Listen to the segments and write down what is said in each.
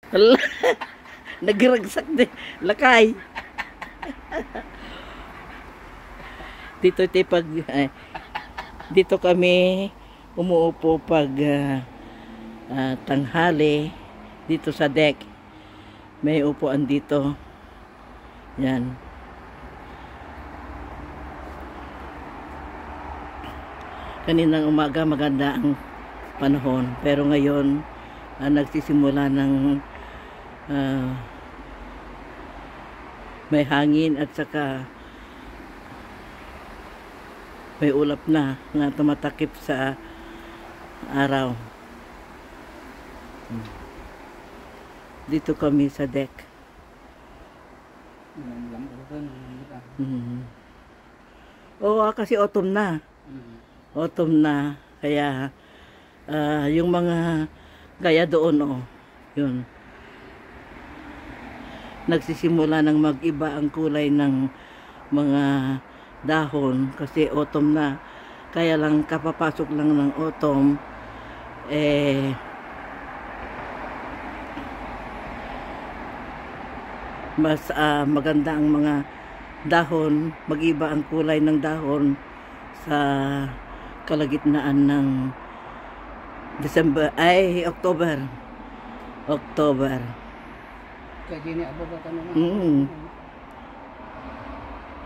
Hala, nagragsak din. Lakay. Dito dito kami umuupo pag tanghali dito sa deck. May upuan dito. Yan. Kaninang umaga maganda ang panahon, pero ngayon nagsisimula ng may hangin at saka may ulap na nga tumatakip sa araw. Dito kami sa deck. Oo, kasi autumn na. Autumn na. Kaya yung mga gaya doon, yun. Nagsisimula ng mag-iba ang kulay ng mga dahon kasi autumn na. Kaya lang kapapasok lang ng autumn, mas maganda ang mga dahon, mag-iba ang kulay ng dahon sa kalagitnaan ng October. Kaya gini ababa ka naman.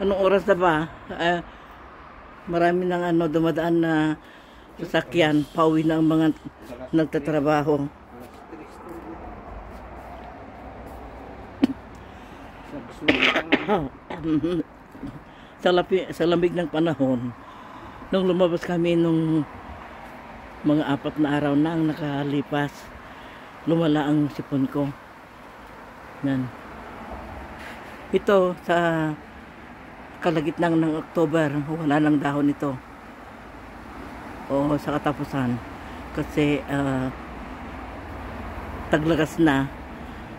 Anong oras na ba? Marami ng dumadaan na sasakyan, pauwi ng mga nagtatrabaho. Sa lamig ng panahon, nung lumabas kami nung mga 4 na araw na ang nakalipas, lumala ang sipon ko. Yan. Ito sa kalagitnaan ng October, wala nang dahon ito. O sa katapusan. Kasi taglagas na.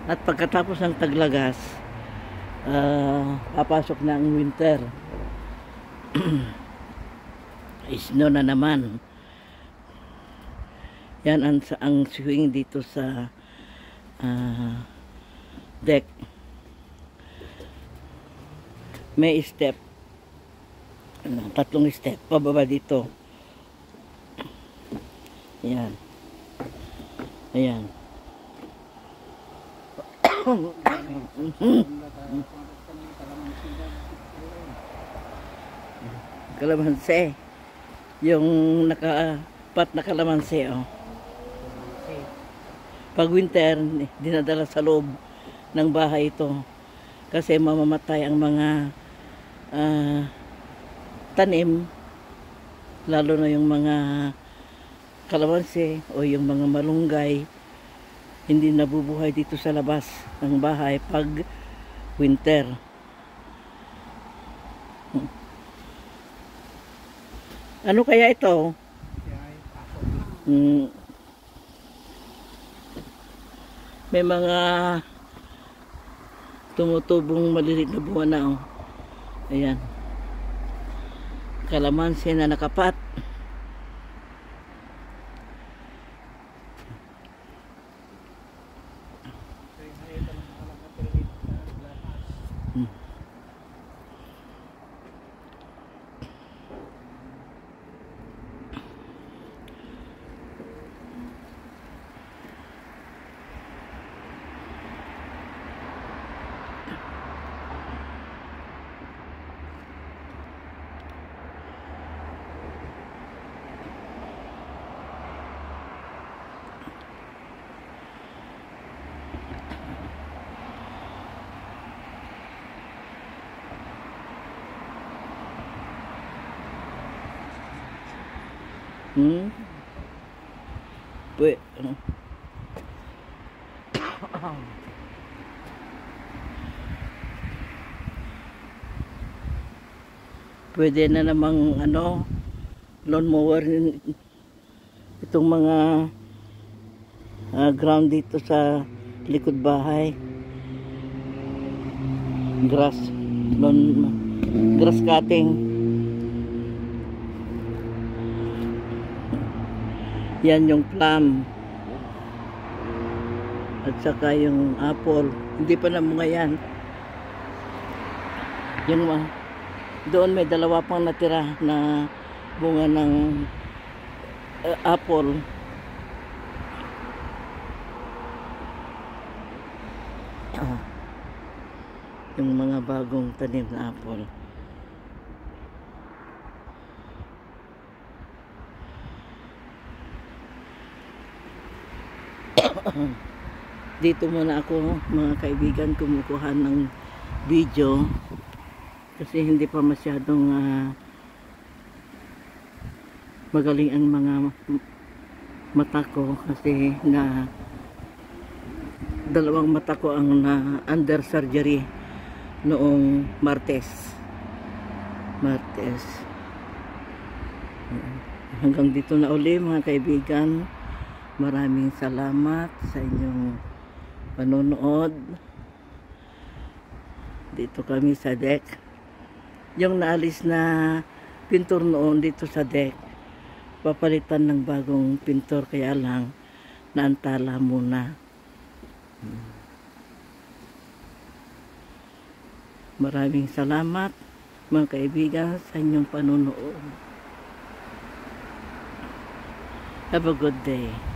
At pagkatapos ng taglagas, papasok na ang winter. Snow na naman. Yan ang swing dito sa deck. May step. 3 step pababa dito. Ayan. Ayan. Kalamansi. Yung nakapat na kalamansi, Pag winter, dinadala sa loob ng bahay ito. Kasi mamamatay ang mga tanim, lalo na yung mga kalamansi o yung mga malunggay, hindi nabubuhay dito sa labas ng bahay pag winter. Ano kaya ito? May mga tumutubong maliliit na buwan na, Ayan. Kalamansi na nakapat. Pwede na namang lawnmower itong mga ground dito sa likod bahay. Grass cutting. Yan yung plum. At saka yung apple, hindi pa namunga yan. Yung doon may dalawa pang natira na bunga ng apple. Yung mga bagong tanim na apple. Dito muna ako mga kaibigan kumukuha ng video kasi hindi pa masyadong magaling ang mga mata ko kasi na dalawang mata ko ang na under surgery noong Martes. Hanggang dito na uli mga kaibigan. Maraming salamat sa inyong panonood. Dito kami sa deck. Yung naalis na pintor noon dito sa deck, papalitan ng bagong pintor, kaya lang naantala muna. Maraming salamat mga kaibigan sa inyong panonood. Have a good day.